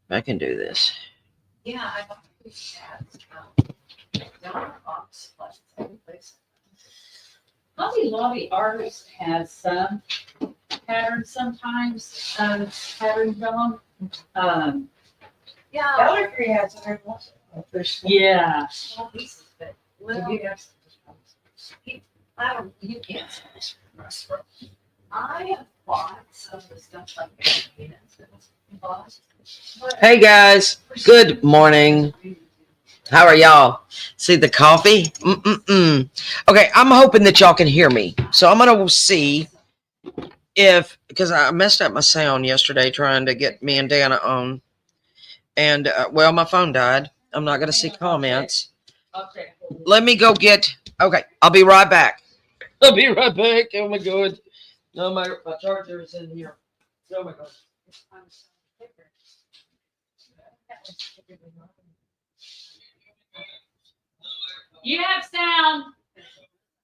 I can do this. Yeah, I thought we had donor box. Hobby Lobby artists has some patterns sometimes, patterns on them. Yeah. Dollar Tree has a very much. Yeah. Small pieces, but well, I don't, you can't. I have bought some of the stuff like that. Hey guys, good morning. How are y'all? See the coffee? Mm-mm-mm. Okay, I'm hoping that y'all can hear me. So I'm gonna see if, because I messed up my sound yesterday trying to get me and Dana on, and well, my phone died. I'm not gonna see comments. Let me go get. Okay, I'll be right back. I'll be right back. Oh my god. No, my charger is in here. Oh my god. You have sound.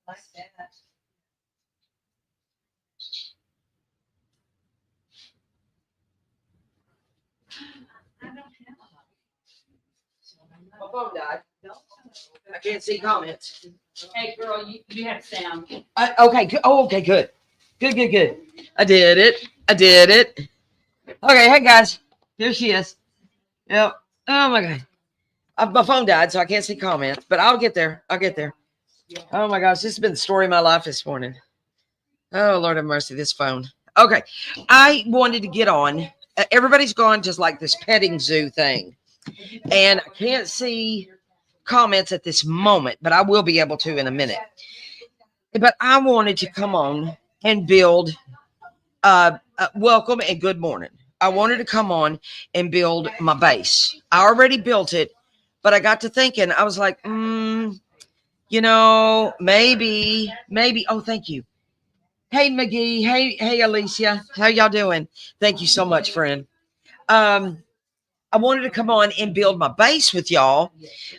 Like that. I don't have My phone died. I can't see comments. Hey girl, you have sound. Okay. Oh, okay. Good. Good. I did it. Okay. Hey guys. Here she is. Yep. Oh my god. My phone died, so I can't see comments. But I'll get there. Oh my gosh, this has been the story of my life this morning. Oh Lord have mercy, this phone. Okay. I wanted to get on. Everybody's gone just like this petting zoo thing, and I can't see comments at this moment, but I will be able to in a minute. But I wanted to come on and build welcome and good morning. I wanted to come on and build my base. I already built it, but I got to thinking, I was like, maybe. Oh, thank you. Hey, McGee. Hey, Alicia. How y'all doing? Thank you so much, friend. I wanted to come on and build my base with y'all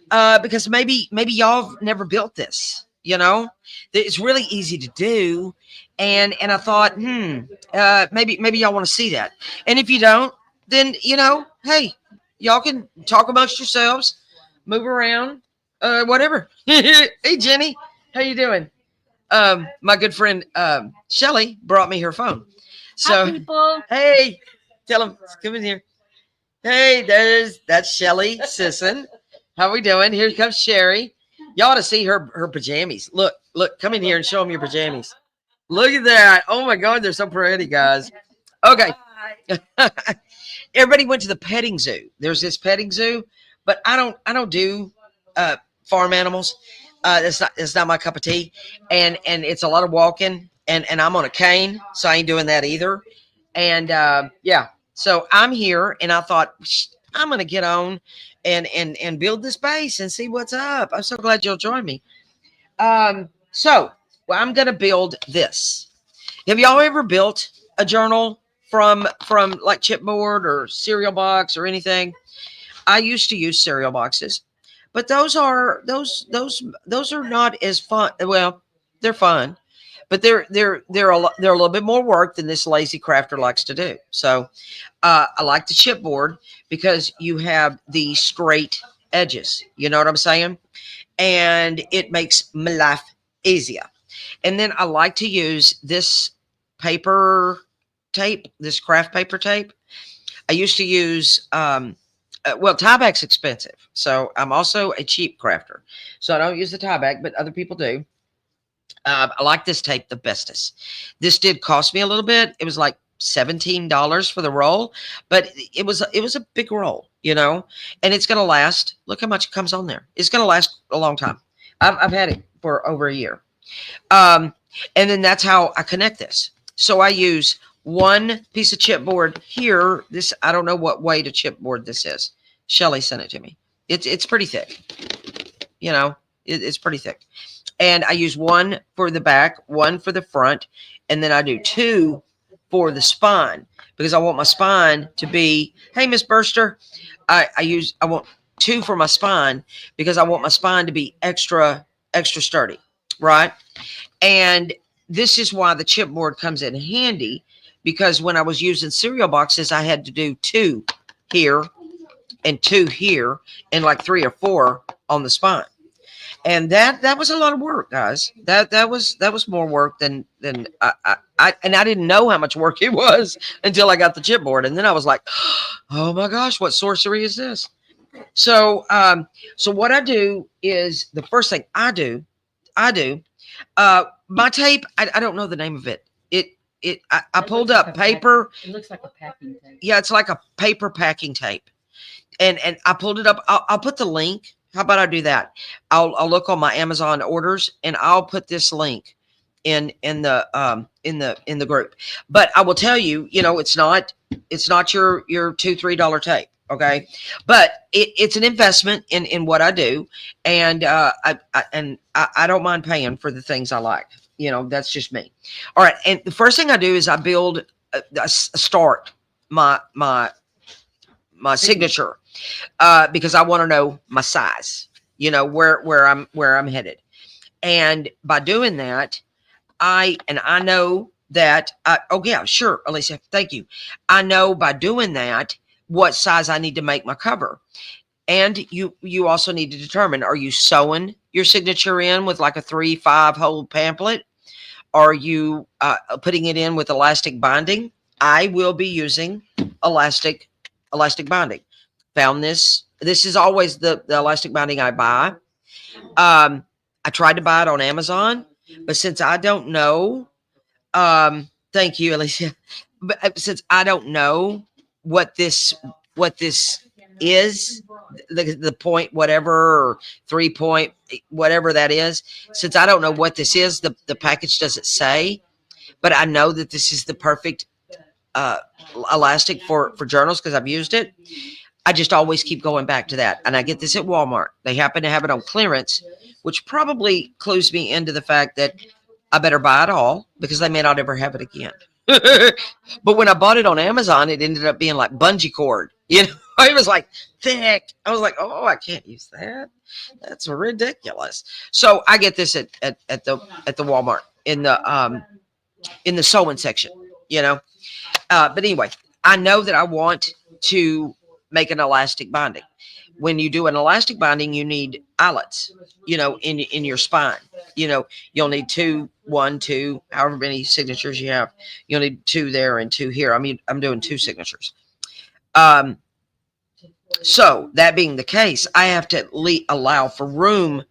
because maybe y'all have never built this. It's really easy to do, and I thought, maybe y'all want to see that. And if you don't, then hey, y'all can talk amongst yourselves, move around, whatever. Hey, Jenny, how you doing? My good friend Shelly brought me her phone. So, hi, people. Hey, tell them come in here. Hey, that's Shelly Sisson. How we doing? Here comes Sherry. Y'all ought to see her pajamas. Look, come in here and show them your pajamas. Look at that. Oh my God, they're so pretty, guys. Okay. Everybody went to the petting zoo. There's this petting zoo, but I don't do farm animals. That's not my cup of tea. And it's a lot of walking, and I'm on a cane, so I ain't doing that either. And yeah. So I'm here, and I thought I'm gonna get on and build this base and see what's up. I'm so glad you'll join me. So well, I'm gonna build this. Have y'all ever built a journal from like chipboard or cereal box or anything? I used to use cereal boxes, but those are not as fun. Well, they're fun, but they're a little bit more work than this lazy crafter likes to do. So I like the chipboard because you have the straight edges. You know what I'm saying? And it makes my life easier. And then I like to use this paper tape, this craft paper tape. I used to use well, tieback's expensive, so I'm also a cheap crafter, so I don't use the tieback, but other people do. I like this tape the bestest. This did cost me a little bit. It was like $17 for the roll, but it was a big roll, and it's gonna last. Look how much comes on there. It's gonna last a long time. I've had it for over a year. Um, and then that's how I connect this. So I use one piece of chipboard here. This, I don't know what weight of chipboard this is. Shelly sent it to me. It's pretty thick. It's pretty thick. And I use one for the back, one for the front, and then I do two for the spine because I want my spine to be. Hey, Miss Burster, I want two for my spine because I want my spine to be extra sturdy, right? And this is why the chipboard comes in handy, because when I was using cereal boxes, I had to do two here and 2 here, and like 3 or 4 on the spine. And that was a lot of work, guys. That was more work than I and I didn't know how much work it was until I got the chipboard, and then I was like, oh my gosh, what sorcery is this? So so what I do is the first thing I do my tape. I don't know the name of it. I It pulled looks like up a pack- paper. It looks like a packing tape. Yeah, it's like a paper packing tape, and I pulled it up. I'll put the link. How about I do that? I'll look on my Amazon orders and I'll put this link in the group. But I will tell you, it's not your $2-3 tape. Okay, but it's an investment in what I do, and I don't mind paying for the things I like. That's just me. All right, and the first thing I do is I build start my signature, because I want to know my size, where I'm headed. And by doing that, I know that oh yeah, sure, Alicia, thank you. I know by doing that what size I need to make my cover. And you also need to determine, are you sewing your signature in with like a 3-5 hole pamphlet? Are you putting it in with elastic binding? I will be using elastic elastic binding. Found this. This is always the elastic binding I buy. I tried to buy it on Amazon, but since I don't know, thank you, Alicia. But since I don't know what this is, the point whatever, or 3 point whatever that is, since I don't know what this is, the package doesn't say, but I know that this is the perfect uh, elastic for journals because I've used it. I just always keep going back to that. And I get this at Walmart. They happen to have it on clearance, which probably clues me into the fact that I better buy it all because they may not ever have it again. But when I bought it on Amazon, it ended up being like bungee cord. It was like thick. I was like, oh, I can't use that. That's ridiculous. So I get this at the Walmart in the sewing section, you know. But anyway, I know that I want to make an elastic binding. When you do an elastic binding, you need eyelets, in your spine. You'll need two, one, two, however many signatures you have. You'll need 2 there and 2 here. I mean, I'm doing 2 signatures. Um, so that being the case, I have to allow for room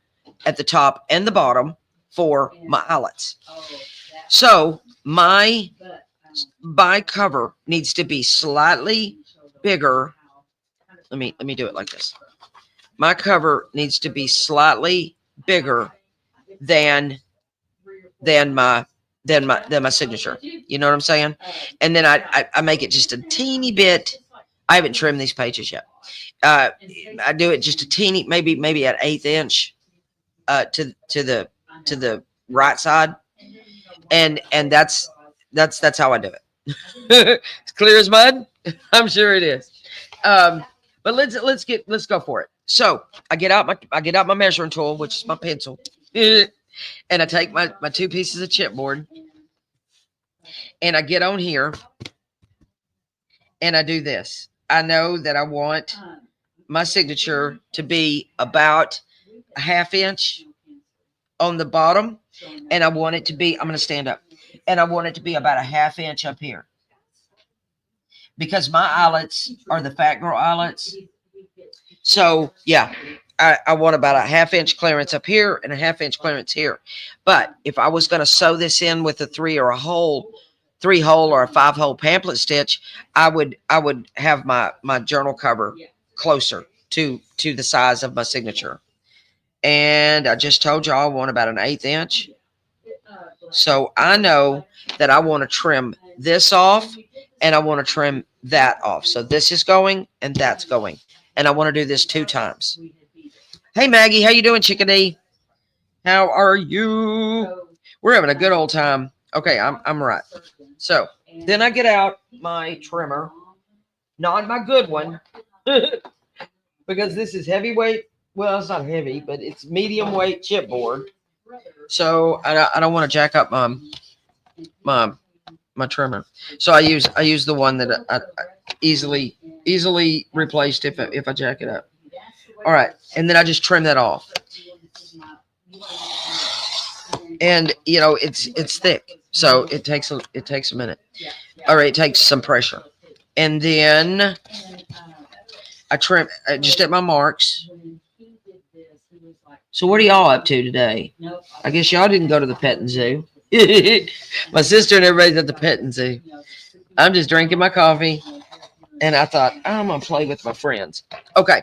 at the top and the bottom for my eyelets. So my cover needs to be slightly bigger. Let me do it like this. My cover needs to be slightly bigger than my than my signature. You know what I'm saying? And then I make it just a teeny bit. I haven't trimmed these pages yet. I do it just a teeny, maybe at 1/8 inch to the right side, and that's how I do it. It's clear as mud. I'm sure it is. But let's go for it. So I get out my measuring tool, which is my pencil, and I take my 2 pieces of chipboard, and I get on here, and I do this. I know that I want my signature to be about a 1/2 inch on the bottom, and I want it to be. I'm going to stand up, and I want it to be about a 1/2 inch up here, because my eyelets are the fat girl eyelets. So yeah, I want about a 1/2 inch clearance up here and a 1/2 inch clearance here. But if I was going to sew this in with a 3 hole or a 5 hole pamphlet stitch, I would have my journal cover closer to the size of my signature. And I just told you I want about an 1/8 inch. So I know that I want to trim this off and I want to trim that off. So this is going and that's going. And I want to do this 2 times. Hey Maggie, how you doing, chickadee? How are you? We're having a good old time. Okay, I'm right. So then I get out my trimmer, not my good one, because this is heavyweight. Well, it's not heavy, but it's medium weight chipboard. So I don't want to jack up my trimmer. So I use the one that I easily easily replaced if I jack it up. All right, and then I just trim that off, and it's thick, so it takes a minute. All right, it takes some pressure, and then I trim just at my marks. So what are y'all up to today? I guess y'all didn't go to the petting zoo. My sister and everybody's at the petting zoo. I'm just drinking my coffee, and I thought I'm gonna play with my friends. Okay,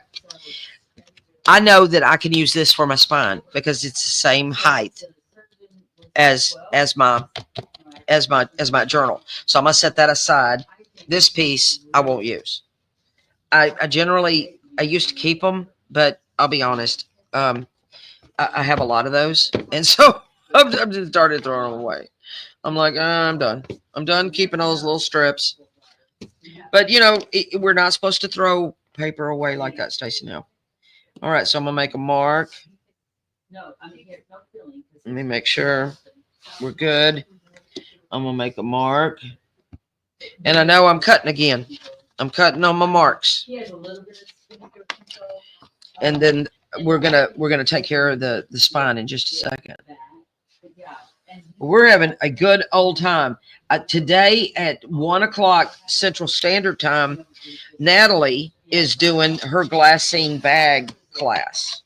I know that I can use this for my spine because it's the same height as my journal. So I'm gonna set that aside. This piece I won't use. I generally I used to keep them, but I'll be honest. I have a lot of those, and so I'm just started throwing them away. I'm like, I'm done. I'm done keeping those little strips. But we're not supposed to throw paper away like that, Stacy. Now, all right. So I'm gonna make a mark. Let me make sure we're good. I'm gonna make a mark, and I know I'm cutting again. I'm cutting on my marks, and then we're gonna take care of the spine in just a second. We're having a good old time. Today at 1 o'clock Central Standard Time, Natalie is doing her glassine bag class.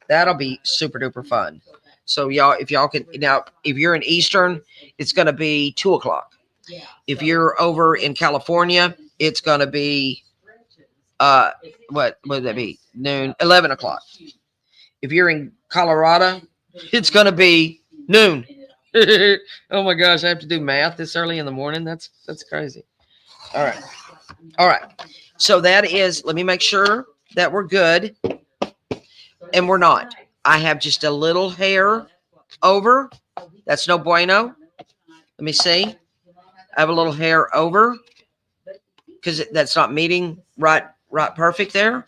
That'll be super duper fun. So y'all, if y'all can now, if you're in Eastern, it's going to be 2 o'clock. If you're over in California, it's going to be what would that be? Noon, 11 o'clock. If you're in Colorado, it's going to be noon. Oh my gosh, I have to do math this early in the morning. That's crazy. All right. All right. So that is, let me make sure that we're good. And we're not. I have just a little hair over. That's no bueno. Let me see. I have a little hair over because that's not meeting right perfect there.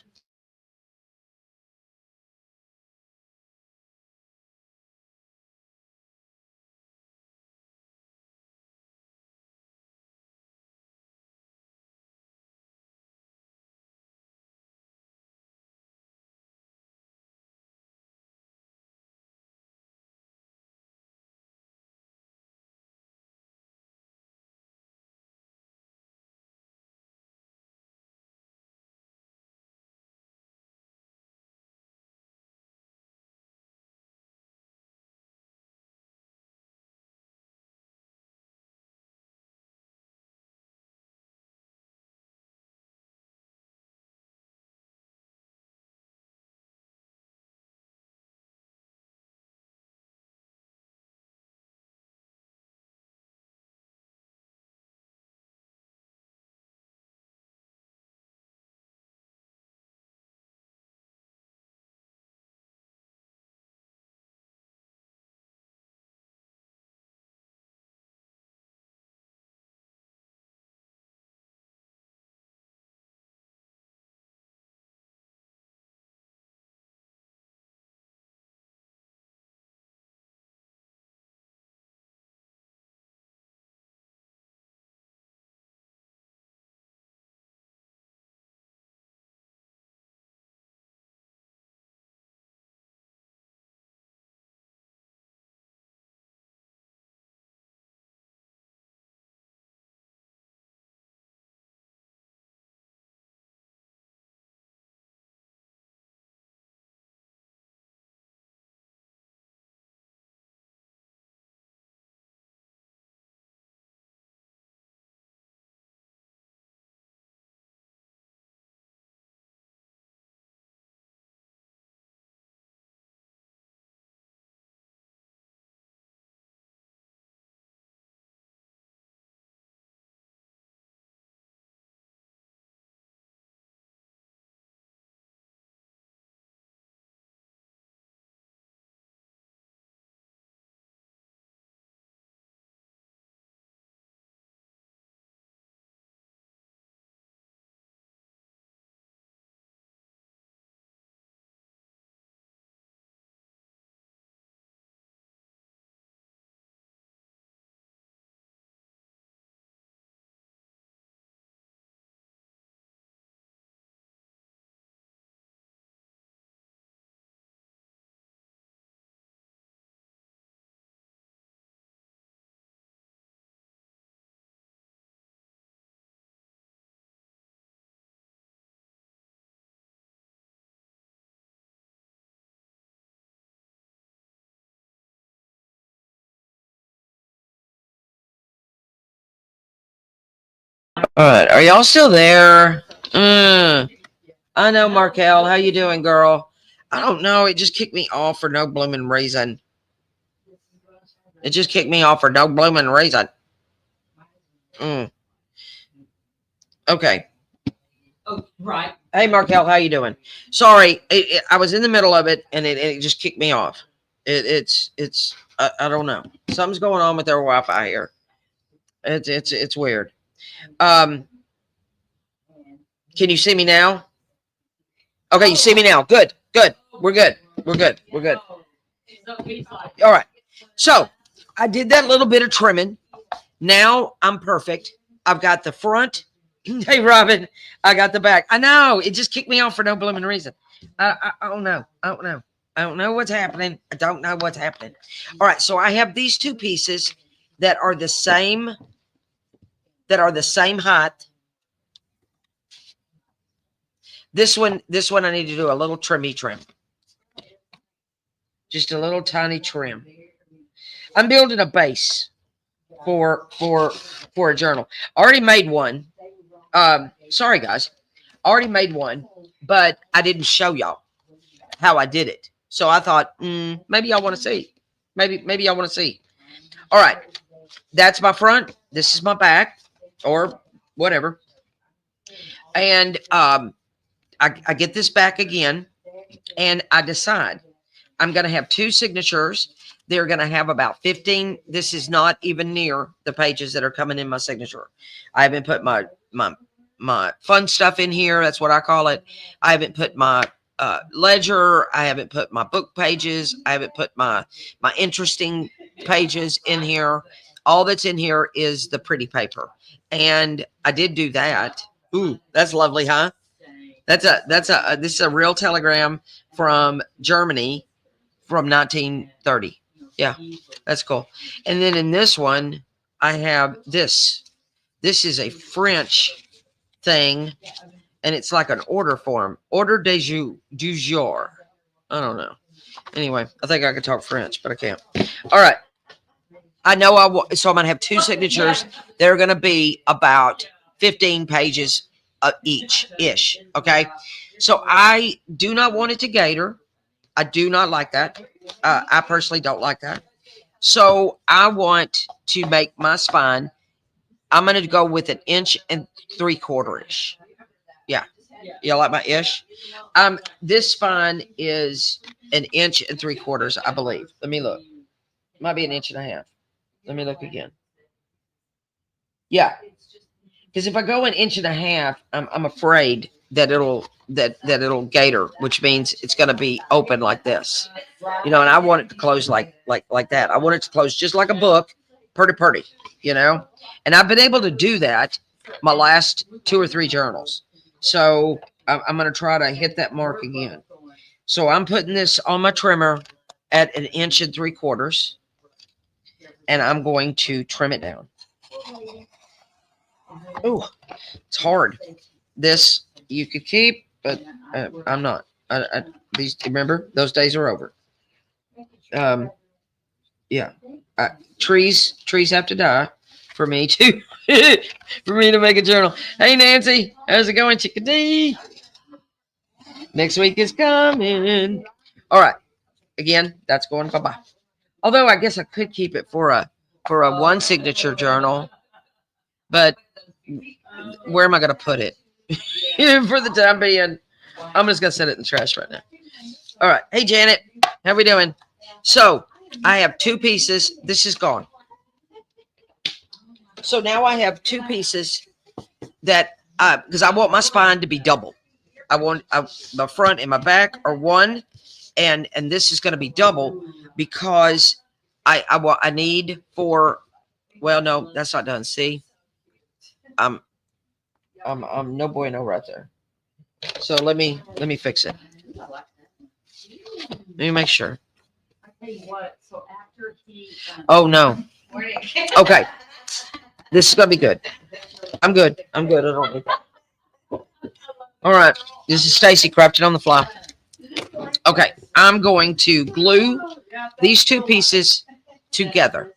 All right, are y'all still there? I know, Markel. How you doing, girl? I don't know. It just kicked me off for no blooming reason. It just kicked me off for no blooming reason. Mm. Okay. Oh, right. Hey, Markel, how you doing? Sorry, I was in the middle of it, and it just kicked me off. It's I don't know. Something's going on with their Wi-Fi here. It's weird. Um, can you see me now? Okay, you see me now. Good, good. We're good. We're good. We're good. All right. So I did that little bit of trimming. Now I'm perfect. I've got the front. Hey, Robin, I got the back. I know it just kicked me off for no blooming reason. I don't know. I don't know. I don't know what's happening. I don't know what's happening. All right. So I have these two pieces that are the same. That are the same height. This one, I need to do a little trimmy trim. Just a little tiny trim. I'm building a base for a journal. I already made one. Sorry guys, I already made one, but I didn't show y'all how I did it. So I thought, maybe y'all want to see. Maybe y'all want to see. All right, that's my front. This is my back, or whatever. And I get this back again, and I decide I'm going to have two signatures. They're going to have about 15. This is not even near the pages that are coming in my signature. I haven't put my fun stuff in here. That's what I call it. I haven't put my ledger. I haven't put my book pages. I haven't put my interesting pages in here. All that's in here is the pretty paper. And I did do that. Ooh, that's lovely, huh? This is a real telegram from Germany from 1930. Yeah, that's cool. And then in this one, I have this. This is a French thing, and it's like an order form. Order du jour. I don't know. Anyway, I think I can talk French, but I can't. All right. I know so I'm going to have two signatures. They're going to be about 15 pages each ish. Okay. So I do not want it to gator. I do not like that. I personally don't like that. So I want to make my spine. I'm going to go with an 1.75 inch. Yeah. You like my ish? This spine is 1.75 inches, I believe. Let me look. Might be 1.5 inches. Let me look again. Yeah. Because if I go 1.5 inches, I'm afraid that it'll gator, which means it's going to be open like this, and I want it to close like that. I want it to close just like a book, pretty, and I've been able to do that my last 2 or 3 journals. So I'm going to try to hit that mark again. So I'm putting this on my trimmer at 1.75 inches, and I'm going to trim it down. Oh, it's hard. This you could keep, but I'm not. These, remember, those days are over. Yeah. Trees have to die for me to for me to make a journal. Hey Nancy, how's it going, chickadee? Next week is coming. All right. Again, that's going bye bye. Although I guess I could keep it for a one signature journal, but where am I going to put it? For the time being, I'm just going to set it in the trash right now. All right. Hey, Janet. How we doing? So I have 2 pieces. This is gone. So now I have 2 pieces that, because I want my spine to be double. I want my front and my back are one, and this is going to be double because I need for, well, no, that's not done. See, I'm no bueno right there. So let me fix it. Let me make sure. Oh no. Okay. This is gonna be good. I'm good. I don't need that. All right. This is Stacy crafted on the fly. Okay. I'm going to glue these 2 pieces together.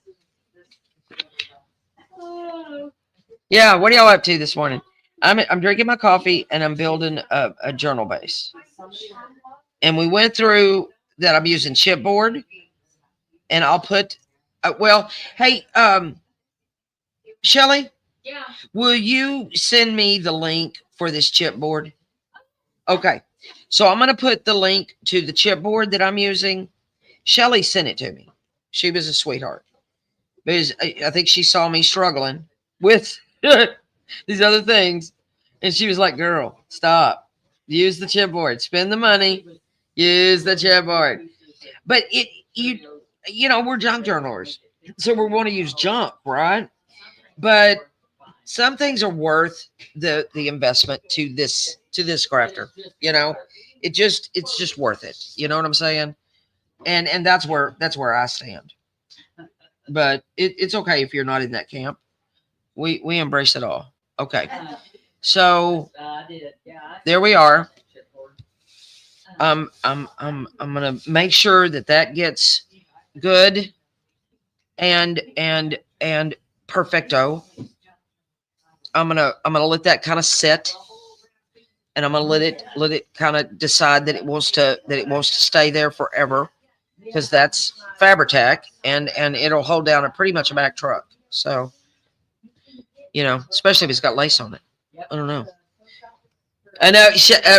Yeah, what are y'all up to this morning? I'm drinking my coffee and I'm building a journal base. And we went through that. I'm using chipboard, and I'll put. Well, hey, Shelly, Yeah. will you send me the link for this chipboard? Okay, so I'm gonna put the link to the chipboard that I'm using. Shelly sent it to me. She was a sweetheart because I think she saw me struggling with these other things, and she was like, "Girl, stop. Use the chipboard. Spend the money. Use the chipboard." But we're junk journalers, so we want to use junk, right? But some things are worth the investment to this crafter. You know, it's just worth it. You know what I'm saying? And that's where I stand. But it's okay if you're not in that camp. We embrace it all. Okay, so there we are. I'm gonna make sure that gets good and perfecto. I'm gonna let that kind of sit, and I'm gonna let it kind of decide that it wants to stay there forever, because that's Fabri-Tac, and it'll hold down a pretty much a Mack truck. So especially if it's got lace on it. I don't know. I know.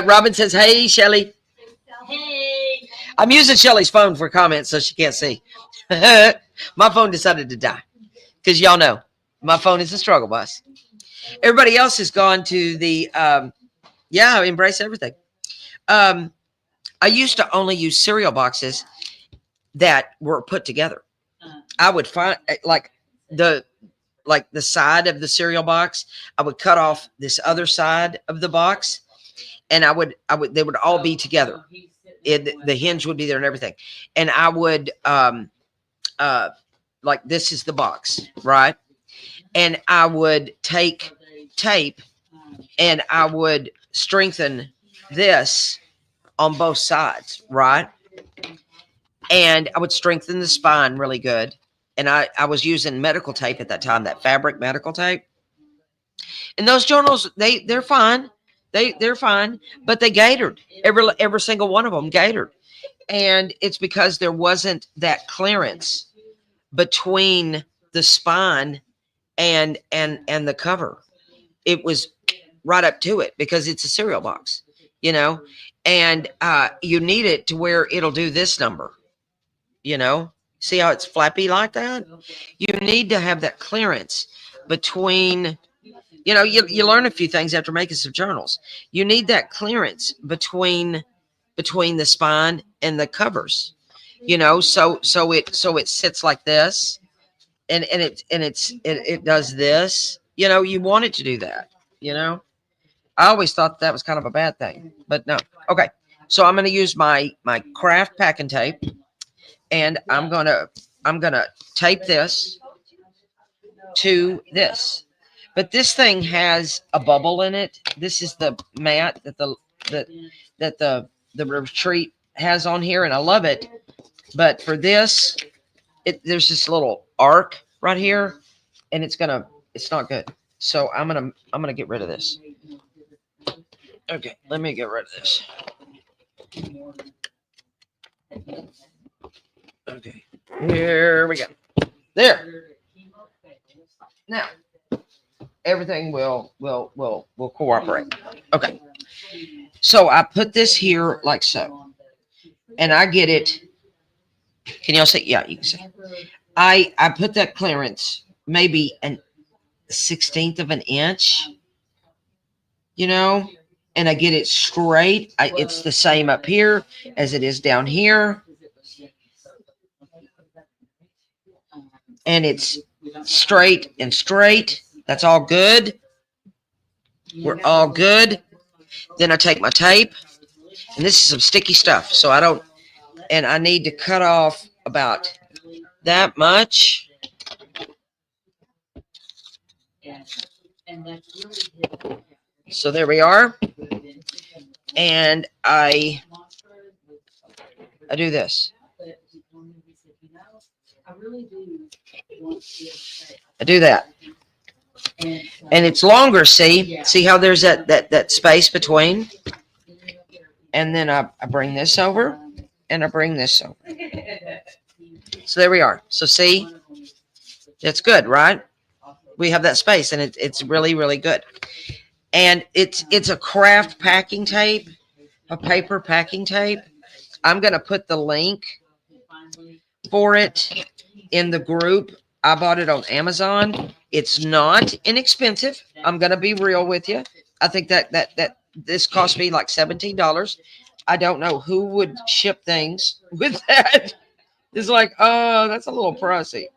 Robin says, "Hey, Shelly." Hey. I'm using Shelly's phone for comments, so she can't see. My phone decided to die because y'all know my phone is a struggle bus. Everybody else has gone to the embrace everything. Um, I used to only use cereal boxes that were put together. I would find the the side of the cereal box. I would cut off this other side of the box, and I would they would all be together. The hinge would be there and everything, and I would uh this is the box, right? And I would take tape and I would strengthen this on both sides, right? And I would strengthen the spine really good. And I was using medical tape at that time, that fabric medical tape. And those journals, they're fine. They're fine, but they gaitered. Every single one of them gaitered. And it's because there wasn't that clearance between the spine and the cover. It was right up to it because it's a cereal box, you know, and you need it to where it'll do this number, you know. See how it's flappy like that? You need to have that clearance between, you learn a few things after making some journals. You need that clearance between the spine and the covers, so it sits like this, and it does this. You want it to do that. I always thought that was kind of a bad thing, but no. Okay, so I'm going to use my craft packing tape, and I'm gonna tape this to this. But this thing has a bubble in it. This is the mat that that the retreat has on here, and I love it. But for this, there's this little arc right here, and it's not good. So I'm gonna get rid of this. Okay, let me get rid of this. Okay, here we go. There. Now everything will cooperate. Okay, so I put this here like so, and I get it. Can y'all see? Yeah, you can see. I put that clearance maybe an 16th of an inch, you know, and I get it straight. It's the same up here as it is down here, and it's straight and straight. That's all good. We're all good. Then I take my tape, and this is some sticky stuff, so I need to cut off about that much. So there we are. And I do this. I do that. And it's longer, see how there's that space between, and then I bring this over and I bring this over. So there we are. So see, it's good, right? We have that space, and it's really, really good. And it's a craft packing tape, a paper packing tape. I'm gonna put the link for it in the group. I bought it on Amazon. It's not inexpensive. I'm gonna be real with you. I think that this cost me like $17. I don't know who would ship things with that. It's like, oh, that's a little pricey.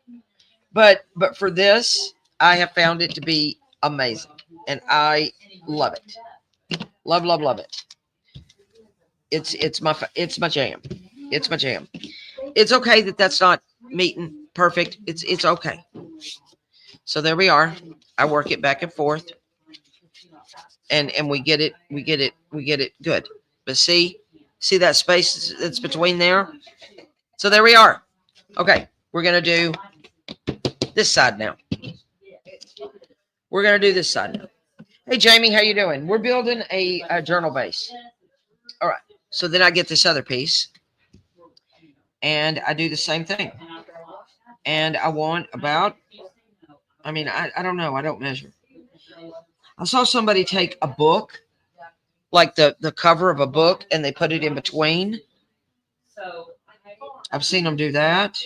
But for this, I have found it to be amazing, and I love it. Love it. It's my jam. It's my jam. It's okay that that's not meeting perfect. It's okay. So there we are. I work it back and forth, and we get it good. But see that space that's between there. So there we are. Okay, we're gonna do this side now. We're gonna do this side now. Hey Jamie, how you doing? We're building a journal base. All right. So then I get this other piece, and I do the same thing. And I want about, I don't know. I don't measure. I saw somebody take a book, like the cover of a book, and they put it in between. I've seen them do that,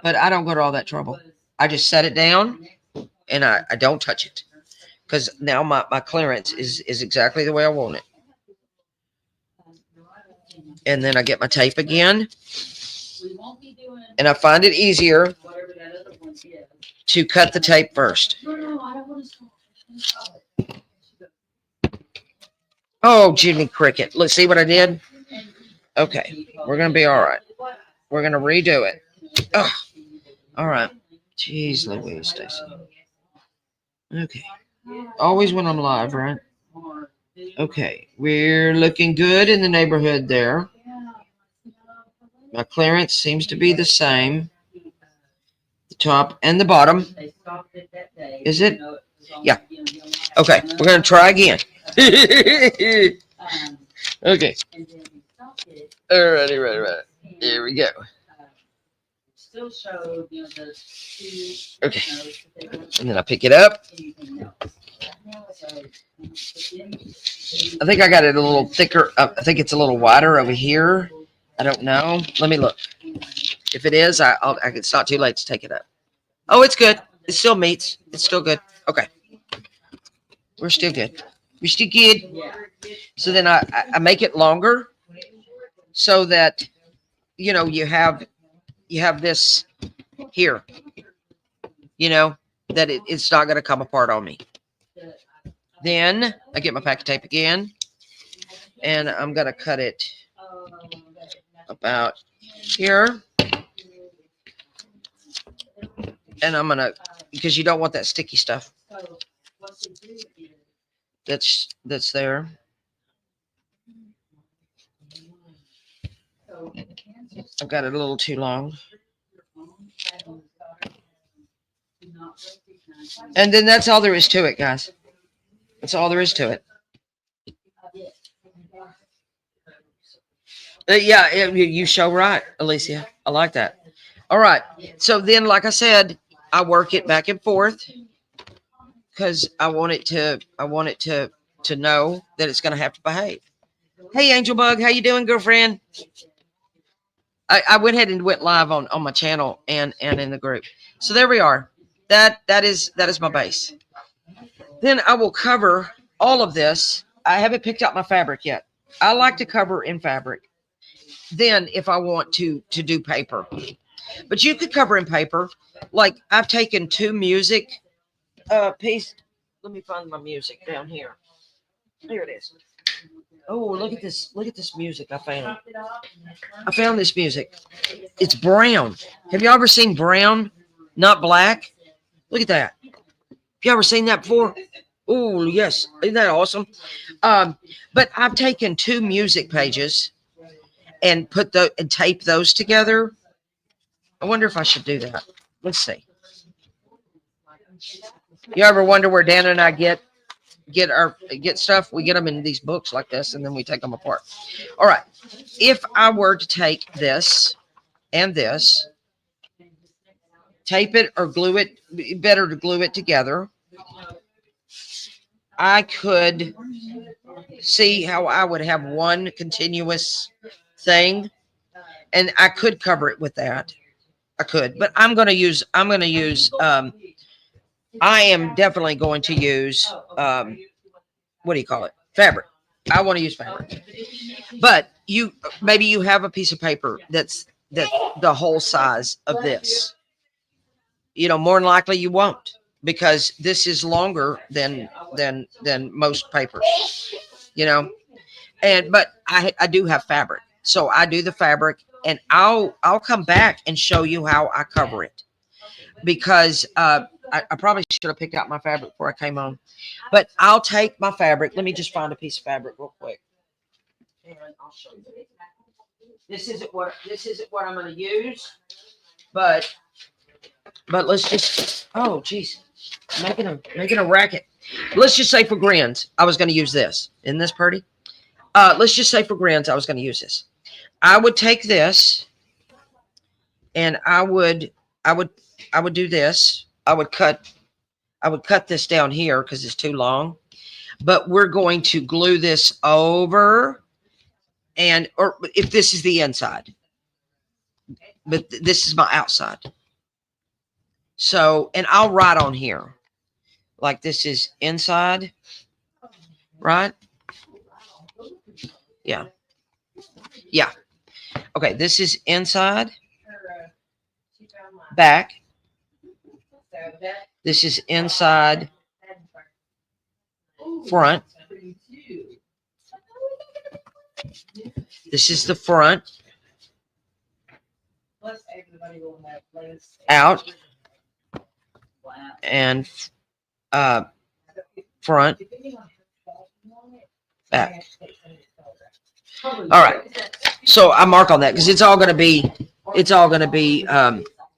but I don't go to all that trouble. I just set it down, and I don't touch it, because now my clearance is exactly the way I want it. And then I get my tape again, and I find it easier to cut the tape first. Oh, Jimmy Cricket. Let's see what I did. Okay, we're going to be all right. We're going to redo it. Ugh. All right. Jeez Louise, Stacy. Okay. Always when I'm live, right? Okay. We're looking good in the neighborhood there. My clearance seems to be the same. The top and the bottom. Is it? Yeah. Okay. We're going to try again. Okay. Alrighty, right. Here we go. Okay. And then I pick it up. I think I got it a little thicker. I think it's a little wider over here. I don't know. Let me look. If it is, it's not too late to take it up. Oh, it's good. It still meets. It's still good. Okay. We're still good. We're still good. So then I make it longer, so that you have this here. That it's not going to come apart on me. Then I get my packet tape again, and I'm going to cut it about here. And I'm going to, because you don't want that sticky stuff that's there. I've got it a little too long. And then that's all there is to it, guys. That's all there is to it. Yeah, you show right, Alicia. I like that. All right. So then, like I said, I work it back and forth, because I want it to know that it's going to have to behave. Hey, Angel Bug, how you doing, girlfriend? I went ahead and went live on my channel and in the group. So there we are. That is my base. Then I will cover all of this. I haven't picked out my fabric yet. I like to cover in fabric. Then if I want to do paper, but you could cover in paper. Like I've taken two music piece. Let me find my music down here. Here it is. Oh, look at this! Look at this music I found. I found this music. It's brown. Have you ever seen brown, not black? Look at that. Have you ever seen that before? Oh, yes. Isn't that awesome? But I've taken two music pages and and tape those together. I wonder if I should do that. Let's see. You ever wonder where Dan and I get stuff? We get them in these books like this, and then we take them apart. All right. If I were to take this and this, tape it or glue it, better to glue it together, I could see how I would have one continuous thing, and I could cover it with that. I could, but I am definitely going to use, what do you call it? Fabric. I want to use fabric. But maybe you have a piece of paper that the whole size of this. More than likely you won't, because this is longer than most papers. You know, but I do have fabric, so I do the fabric, and I'll come back and show you how I cover it, because I probably should have picked out my fabric before I came on. But I'll take my fabric. Let me just find a piece of fabric real quick. And I'll show you. This isn't what I'm going to use, but let's just. Oh, geez, making a racket. Let's just say for grins, I was going to use this. Isn't this pretty? Let's just say for grins, I was going to use this. I would take this, and I would do this. I would cut this down here because it's too long. But we're going to glue this over, or if this is the inside, but this is my outside. So, and I'll write on here, like this is inside, right? Yeah. Yeah. Okay, this is inside, back. This is inside, front. This is the front, out, and front, back. All right. So I mark on that because it's all going to be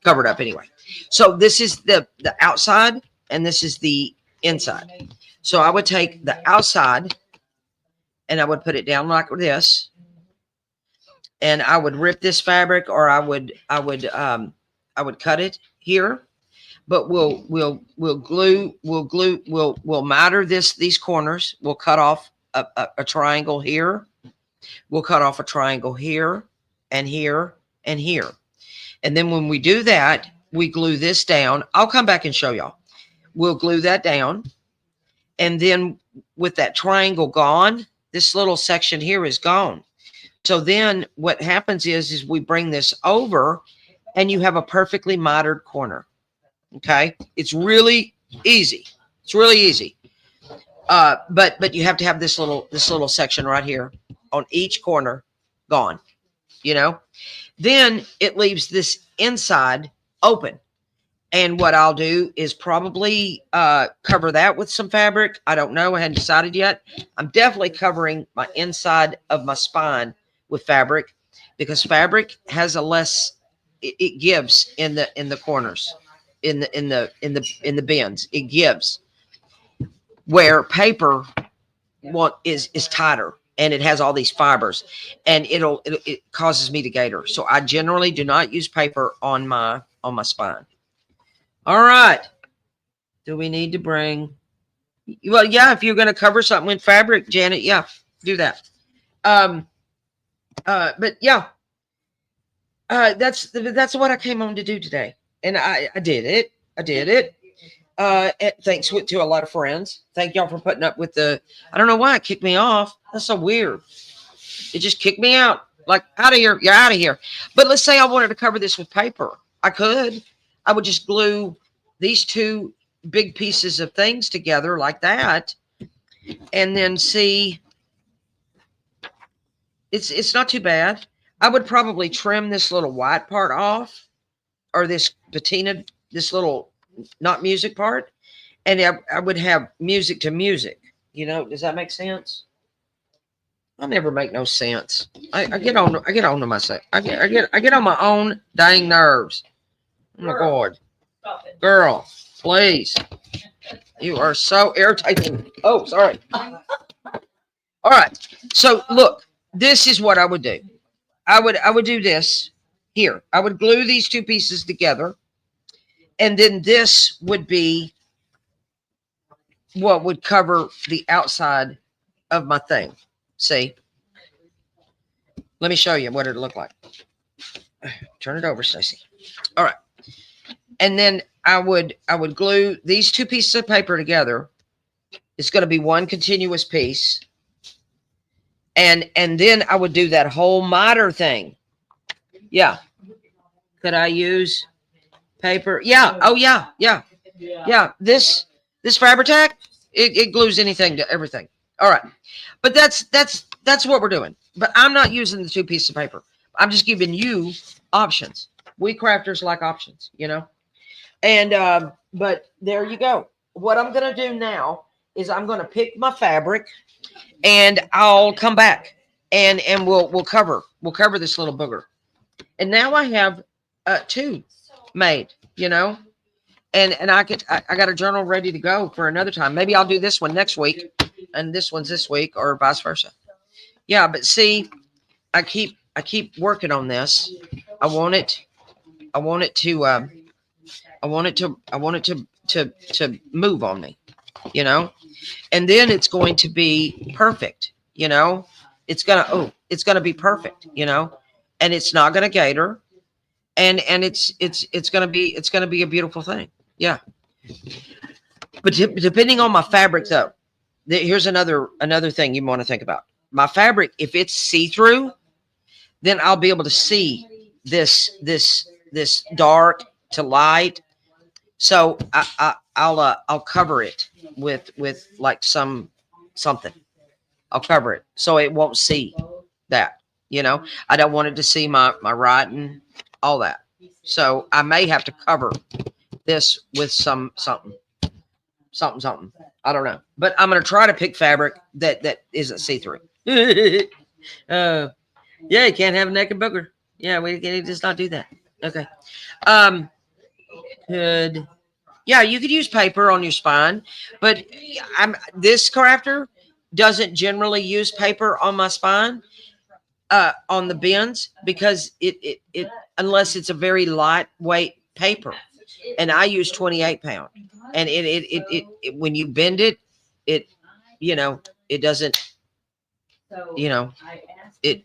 covered up anyway. So this is the outside, and this is the inside. So I would take the outside, and I would put it down like this, and I would rip this fabric, or I would cut it here. But we'll miter these corners. We'll cut off a triangle here. We'll cut off a triangle here and here and here. And then when we do that, we glue this down. I'll come back and show y'all. We'll glue that down. And then with that triangle gone, this little section here is gone. So then what happens is we bring this over, and you have a perfectly mitered corner. Okay. It's really easy. It's really easy. But you have to have this little section right here on each corner gone, then it leaves this inside open. And what I'll do is probably cover that with some fabric. I don't know. I hadn't decided yet. I'm definitely covering my inside of my spine with fabric, because fabric has a less, it gives in the corners, in the bends. It gives, where paper is tighter, and it has all these fibers, and it causes me to gator. So I generally do not use paper on my spine. All right. Do we need to bring? Well, yeah. If you're going to cover something with fabric, Janet, yeah, do that. But yeah, that's what I came on to do today, and I did it. I did it. Thanks to a lot of friends. Thank y'all for putting up with I don't know why it kicked me off. That's so weird. It just kicked me out. Like, out of here. You're out of here. But let's say I wanted to cover this with paper. I could. I would just glue these two big pieces of things together like that. And then see, it's not too bad. I would probably trim this little white part off, or this patina, this little not music part, and I would have music to music. Does that make sense? I never make no sense. I get on to myself. I get on my own dang nerves. Oh my God, girl, please. You are so irritating. Oh, sorry. All right. So look, this is what I would do. I would do this here. I would glue these two pieces together, and then this would be what would cover the outside of my thing. See? Let me show you what it looked like. Turn it over, Stacy. All right. And then I would glue these two pieces of paper together. It's going to be one continuous piece. And then I would do that whole miter thing. Yeah. Could I use paper? Yeah. Oh yeah. Yeah. Yeah. This Fabri-Tac, it glues anything to everything. All right. But that's what we're doing. But I'm not using the two pieces of paper. I'm just giving you options. We crafters like options, you know. And but there you go. What I'm gonna do now is I'm gonna pick my fabric, and I'll come back, and we'll cover this little booger. And now I have two made, you know, and I got a journal ready to go for another time. Maybe I'll do this one next week, and this one's this week, or vice versa. Yeah, but see, I keep working on this. I want it. I want it to. I want it to move on me, you know, and then it's going to be perfect, you know. It's gonna be perfect, you know, and it's not gonna gator, and it's gonna be a beautiful thing. Yeah, but depending on my fabric though, here's another thing you want to think about. My fabric, if it's see through, then I'll be able to see this dark to light. So I'll cover it with like something. I'll cover it so it won't see that. You know, I don't want it to see my writing, all that. So I may have to cover this with something. I don't know, but I'm gonna try to pick fabric that isn't see through. uh, yeah, you can't have a naked booger. Yeah, we can just not do that. Okay. Um. Good. Yeah, you could use paper on your spine, but this crafter doesn't generally use paper on my spine, on the bends, because it unless it's a very lightweight paper, and I use 28 pound, and it when you bend it, it you know it doesn't, you know it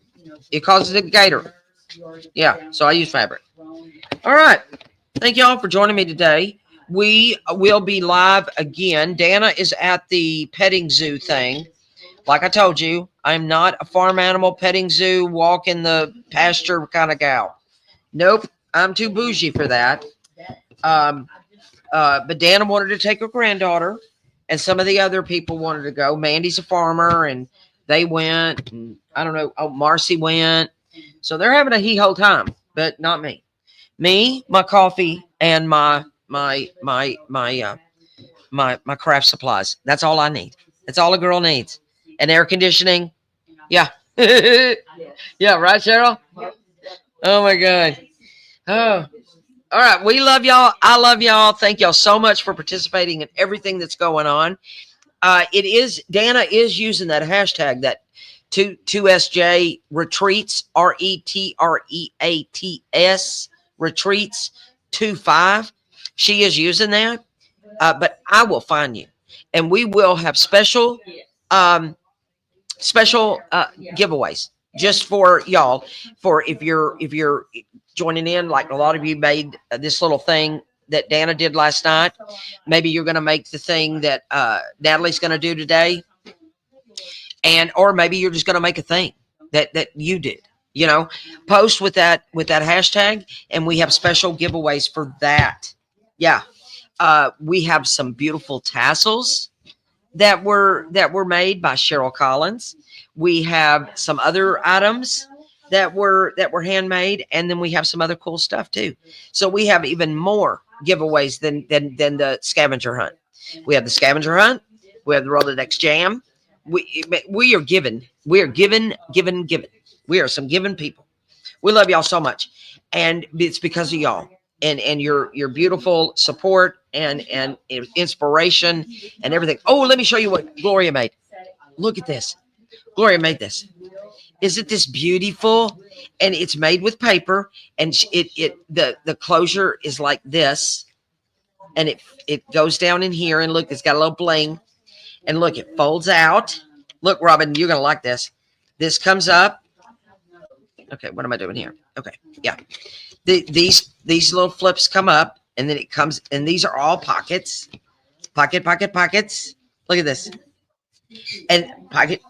it causes a gator. Yeah, so I use fabric. All right. Thank y'all for joining me today. We will be live again. Dana is at the petting zoo thing. Like I told you, I'm not a farm animal petting zoo, walk in the pasture kind of gal. Nope, I'm too bougie for that. Um, but Dana wanted to take her granddaughter, and some of the other people wanted to go. Mandy's a farmer, and they went. And I don't know. Oh, Marcy went. So they're having a hee ho time, but not me. Me, my coffee, and my craft supplies. That's all I need. That's all a girl needs. And air conditioning. Yeah. Yeah, right, Cheryl? Oh my God. Oh. All right. We love y'all. I love y'all. Thank y'all so much for participating in everything that's going on. Dana is using that hashtag, that 2SJ retreats, RETREATS retreats 25. She is using that. But I will find you, and we will have um, special giveaways just for y'all. For if you're joining in, like a lot of you made this little thing that Dana did last night. Maybe you're going to make the thing that Natalie's going to do today, and or maybe you're just going to make a thing that you did. You know, post with that hashtag, and we have special giveaways for that. Yeah. We have some beautiful tassels that were made by Cheryl Collins. We have some other items that were handmade, and then we have some other cool stuff too. So we have even more giveaways than the scavenger hunt. We have the scavenger hunt. We have the Rolodex Jam. We are given. We are given. We are some given people. We love y'all so much, and it's because of y'all and your beautiful support and inspiration and everything. Oh, let me show you what Gloria made. Look at this. Gloria made this. Isn't this beautiful? And it's made with paper, and the closure is like this, and it goes down in here, and look, it's got a little bling, and look, it folds out. Look, Robin, you're gonna like this. This comes up. Okay, what am I doing here? Okay, yeah. These little flips come up, and then it comes, and these are all pockets, pockets. Look at this, and pocket,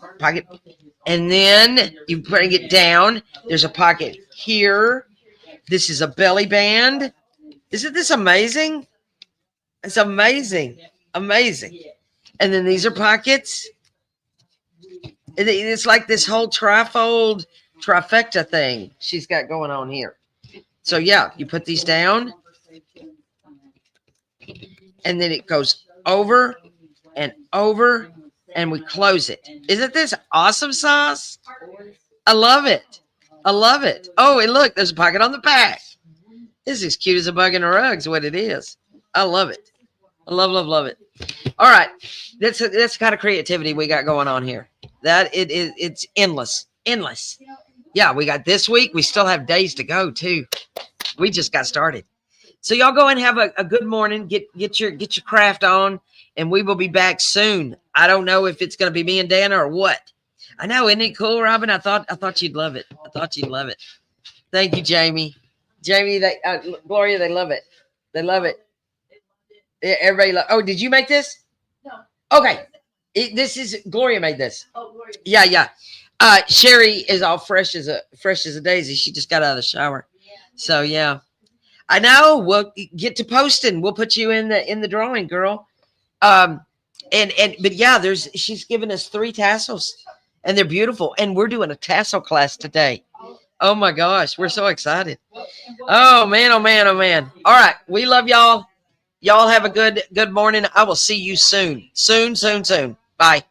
and then you bring it down. There's a pocket here. This is a belly band. Isn't this amazing? It's amazing, amazing. And then these are pockets. It's like this whole trifold trifecta thing she's got going on here. So yeah, you put these down, and then it goes over and over, and we close it. Isn't this awesome sauce? I love it. I love it. Oh, and look, there's a pocket on the back. This is as cute as a bug in a rug is what it is. I love it. I love it. All right. That's the kind of creativity we got going on here. It's endless. Yeah, we got this week. We still have days to go too. We just got started. So y'all go and have a good morning. Get your craft on, and we will be back soon. I don't know if it's going to be me and Dana or what. I know, isn't it cool, Robin? I thought you'd love it. Thank you, Jamie. Jamie, Gloria, they love it. They love it. Yeah, everybody. Oh, did you make this? No. Okay. This is Gloria made this. Oh, Gloria. Yeah. Sherry is all fresh as a daisy. She just got out of the shower. So yeah. I know. We'll get to posting. We'll put you in the drawing, girl. But yeah, she's given us 3 tassels, and they're beautiful. And we're doing a tassel class today. Oh my gosh, we're so excited. Oh man. All right, we love y'all. Y'all have a good morning. I will see you soon. Soon. Bye.